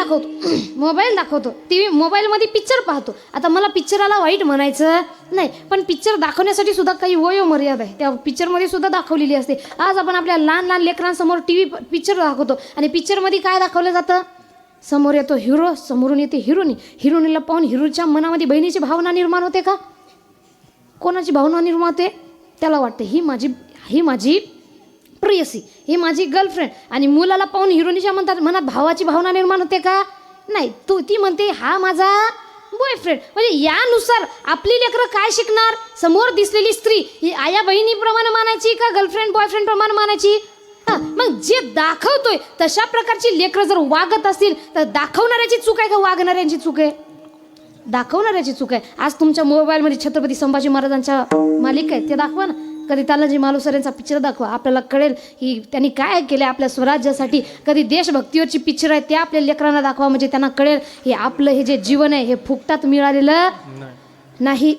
दाखवतो मोबाईलमध्ये पिक्चर पाहतो. आता मला पिक्चराला वाईट म्हणायचं नाही, पण पिक्चर दाखवण्यासाठी सुद्धा काही वयोमर्यादा आहे. त्या पिक्चरमध्ये सुद्धा दाखवलेली असते. आज आपण आपल्या लहान लहान लेकरांसमोर पिक्चर दाखवतो आणि पिक्चरमध्ये काय दाखवलं जातं? समोर येतो हिरो, समोरून येते हिरोनी. हिरोनीला पाहून हिरोच्या मनामध्ये बहिणीची भावना निर्माण होते का? कोणाची भावना निर्माण होते? त्याला वाटते ही माझी प्रेयसी, ही माझी गर्लफ्रेंड. आणि मुलाला पाहून हिरोनीच्या मनात भावाची भावना निर्माण होते का? नाही. ती म्हणते हा माझा बॉयफ्रेंड. म्हणजे यानुसार आपली लेकरं काय शिकणार? समोर दिसलेली स्त्री ही आया बहिणीप्रमाणे मानायची का गर्लफ्रेंड बॉयफ्रेंड प्रमाणे मानायची? मग जे दाखवतोय तशा प्रकारची लेकरं जर वागत असतील तर दाखवणाऱ्याची चूक आहे का वागणाऱ्यांची चूक आहे? दाखवणाऱ्याची चूक आहे. आज तुमच्या मोबाईलमध्ये छत्रपती संभाजी महाराजांच्या मालिका आहेत, ते दाखवा ना. कधी तानाजी मालुसरे यांचा पिक्चर दाखवा, आपल्याला कळेल की त्यांनी काय केलं आपल्या स्वराज्यासाठी. कधी देशभक्तीवरची पिक्चर आहे ते आपल्या लेकरांना दाखवा, म्हणजे त्यांना कळेल हे आपलं हे जे जीवन आहे हे फुकटात मिळालेलं नाही.